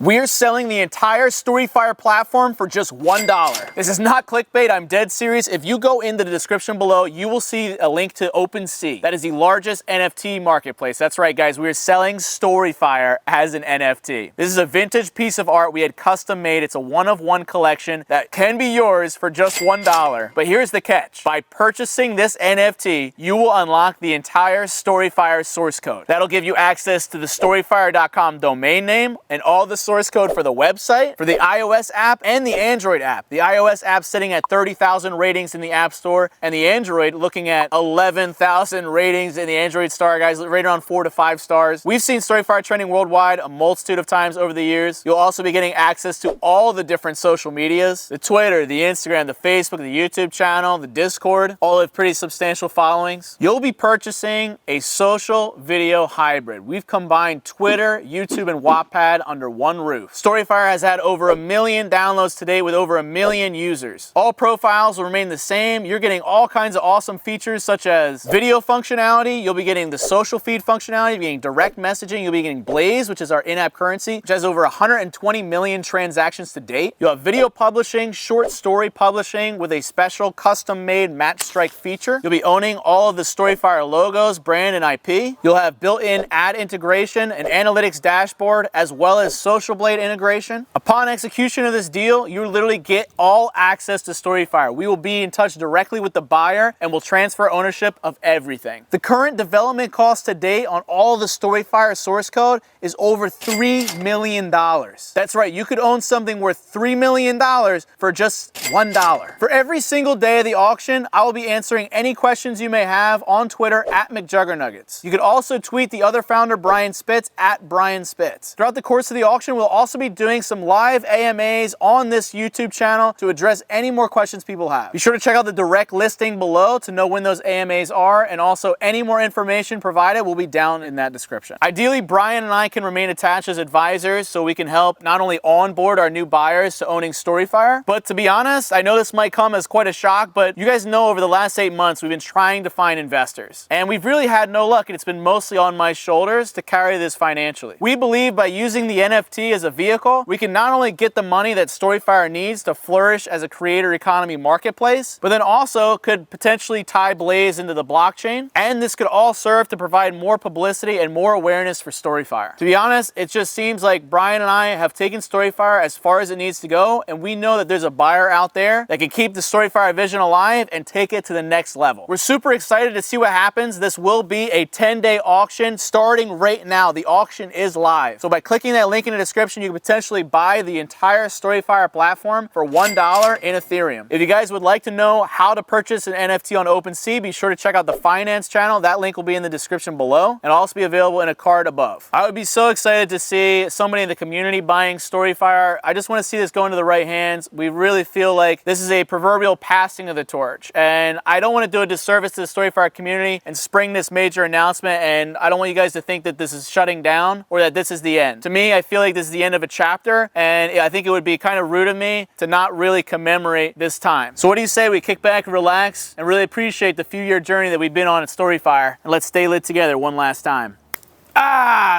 We're selling the entire StoryFire platform for just $1. This is not clickbait, I'm dead serious. If you go into the description below, you will see a link to OpenSea. That is the largest NFT marketplace. That's right, guys, we're selling StoryFire as an NFT. This is a vintage piece of art we had custom made. It's a one-of-one collection that can be yours for just $1. But here's the catch. By purchasing this NFT, you will unlock the entire StoryFire source code. That'll give you access to the StoryFire.com domain name and all the source code for the website, for the iOS app, and the Android app. The iOS app sitting at 30,000 ratings in the App Store, and the Android looking at 11,000 ratings in the Android Star, guys, rated on 4 to 5 stars. We've seen StoryFire trending worldwide a multitude of times over the years. You'll also be getting access to all the different social medias, the Twitter, the Instagram, the Facebook, the YouTube channel, the Discord, all have pretty substantial followings. You'll be purchasing a social video hybrid. We've combined Twitter, YouTube, and Wattpad under one roof. StoryFire has had over 1 million downloads today with over 1 million users. All profiles will remain the same. You're getting all kinds of awesome features such as video functionality. You'll be getting the social feed functionality. You'll be getting direct messaging. You'll be getting Blaze, which is our in-app currency, which has over 120 million transactions to date. You'll have video publishing, short story publishing with a special custom-made match strike feature. You'll be owning all of the StoryFire logos, brand, and IP. You'll have built-in ad integration, an analytics dashboard, as well as social Blade integration. Upon execution of this deal, you literally get all access to StoryFire. We will be in touch directly with the buyer and will transfer ownership of everything. The current development cost to date on all the StoryFire source code is over $3 million. That's right, you could own something worth $3 million for just $1. For every single day of the auction, I will be answering any questions you may have on Twitter at McJuggerNuggets. You could also tweet the other founder, Brian Spitz, at Brian Spitz. Throughout the course of the auction, we'll also be doing some live AMAs on this YouTube channel to address any more questions people have. Be sure to check out the direct listing below to know when those AMAs are, and also any more information provided will be down in that description. Ideally, Brian and I can remain attached as advisors so we can help not only onboard our new buyers to owning StoryFire, but to be honest, I know this might come as quite a shock, but you guys know over the last 8 months we've been trying to find investors, and we've really had no luck, and it's been mostly on my shoulders to carry this financially. We believe by using the NFT as a vehicle, we can not only get the money that StoryFire needs to flourish as a creator economy marketplace, but then also could potentially tie Blaze into the blockchain, and this could all serve to provide more publicity and more awareness for StoryFire. To be honest, it just seems like Brian and I have taken StoryFire as far as it needs to go, and we know that there's a buyer out there that can keep the StoryFire vision alive and take it to the next level. We're super excited to see what happens. This will be a 10-day auction starting right now. The auction is live. So by clicking that link in the description, you can potentially buy the entire StoryFire platform for $1 in Ethereum. If you guys would like to know how to purchase an NFT on OpenSea, be sure to check out the finance channel. That link will be in the description below and also be available in a card above. I would be so excited to see somebody in the community buying StoryFire. I just want to see this go into the right hands. We really feel like this is a proverbial passing of the torch, and I don't want to do a disservice to the StoryFire community and spring this major announcement, and I don't want you guys to think that this is shutting down or that this is the end. To me, I feel like this is the end of a chapter, and I think it would be kind of rude of me to not really commemorate this time. So what do you say we kick back, relax, and really appreciate the few-year journey that we've been on at StoryFire, and let's stay lit together one last time.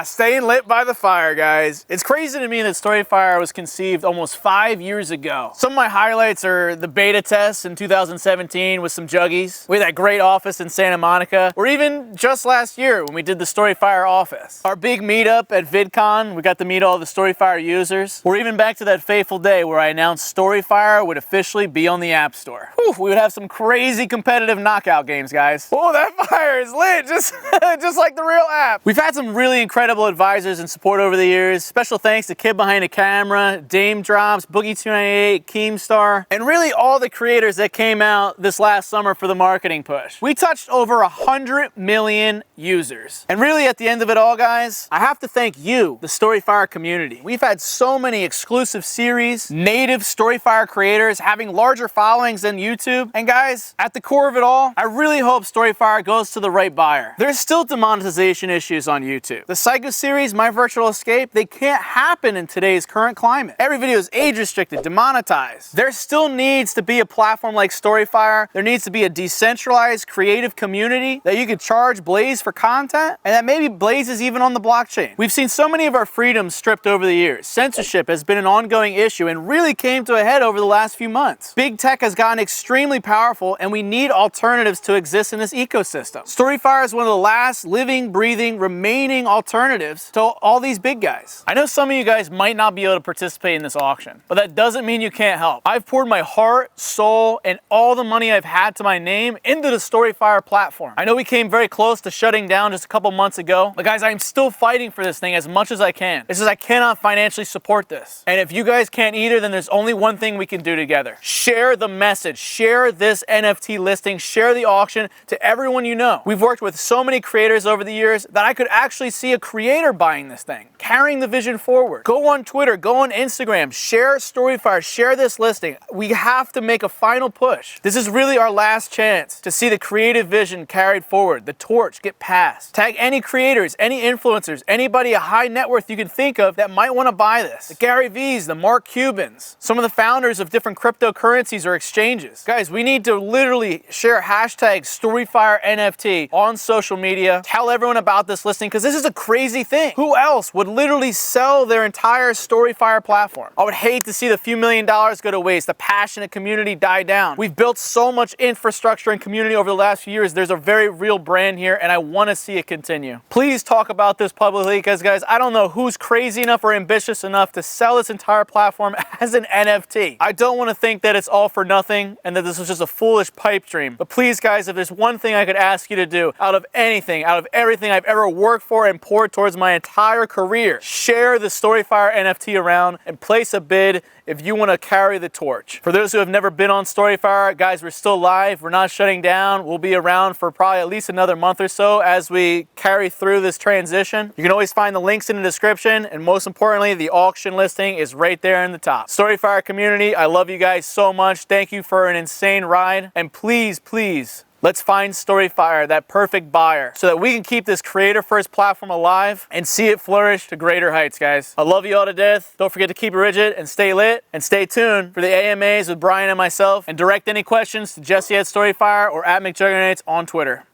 Staying lit by the fire, guys. It's crazy to me that StoryFire was conceived almost 5 years ago. Some of my highlights are the beta tests in 2017 with some juggies. We had that great office in Santa Monica. Or even just last year when we did the StoryFire office. Our big meetup at VidCon, we got to meet all the StoryFire users. Or even back to that fateful day where I announced StoryFire would officially be on the App Store. Whew, we would have some crazy competitive knockout games, guys. Oh, that fire is lit, just like the real app. We've had some really incredible advisors and support over the years. Special thanks to Kid Behind the Camera, Dame Drops, Boogie298, Keemstar, and really all the creators that came out this last summer for the marketing push. We touched over 100 million users. And really at the end of it all, guys, I have to thank you, the StoryFire community. We've had so many exclusive series, native StoryFire creators having larger followings than YouTube. And guys, at the core of it all, I really hope StoryFire goes to the right buyer. There's still demonetization issues on YouTube. YouTube. The Psycho series, My Virtual Escape, they can't happen in today's current climate. Every video is age restricted, demonetized. There still needs to be a platform like StoryFire. There needs to be a decentralized creative community that you could charge Blaze for content, and that maybe Blaze is even on the blockchain. We've seen so many of our freedoms stripped over the years. Censorship has been an ongoing issue and really came to a head over the last few months. Big tech has gotten extremely powerful, and we need alternatives to exist in this ecosystem. StoryFire is one of the last living, breathing, remaining alternatives to all these big guys. I know some of you guys might not be able to participate in this auction, but that doesn't mean you can't help. I've poured my heart, soul, and all the money I've had to my name into the StoryFire platform. I know we came very close to shutting down just a couple months ago, but guys, I'm still fighting for this thing as much as I can. It's just I cannot financially support this. And if you guys can't either, then there's only one thing we can do together. Share the message, share this NFT listing, share the auction to everyone you know. We've worked with so many creators over the years that I could actually see a creator buying this thing, carrying the vision forward. Go on Twitter, go on Instagram, share StoryFire, share this listing. We have to make a final push. This is really our last chance to see the creative vision carried forward, the torch get passed. Tag any creators, any influencers, anybody a high net worth you can think of that might want to buy this. The Gary V's, the Mark Cubans, some of the founders of different cryptocurrencies or exchanges. Guys, we need to literally share hashtag StoryFire NFT on social media. Tell everyone about this listing because this is a crazy thing. Who else would literally sell their entire StoryFire platform? I would hate to see the few $1 million go to waste, the passionate community die down. We've built so much infrastructure and community over the last few years. There's a very real brand here, and I want to see it continue. Please talk about this publicly because, guys, I don't know who's crazy enough or ambitious enough to sell this entire platform as an NFT. I don't want to think that it's all for nothing and that this was just a foolish pipe dream. But please, guys, if there's one thing I could ask you to do out of anything, out of everything I've ever worked for and poured towards my entire career, share the StoryFire NFT around and place a bid if you want to carry the torch. For those who have never been on StoryFire, guys, we're still live. We're not shutting down. We'll be around for probably at least another month or so as we carry through this transition. You can always find the links in the description, and most importantly, the auction listing is right there in the top. StoryFire community, I love you guys so much. Thank you for an insane ride, and please, please, let's find StoryFire, that perfect buyer, so that we can keep this creator-first platform alive and see it flourish to greater heights, guys. I love you all to death. Don't forget to keep it rigid and stay lit, and stay tuned for the AMAs with Brian and myself, and direct any questions to Jesse at StoryFire or at McJuggerNuggets on Twitter.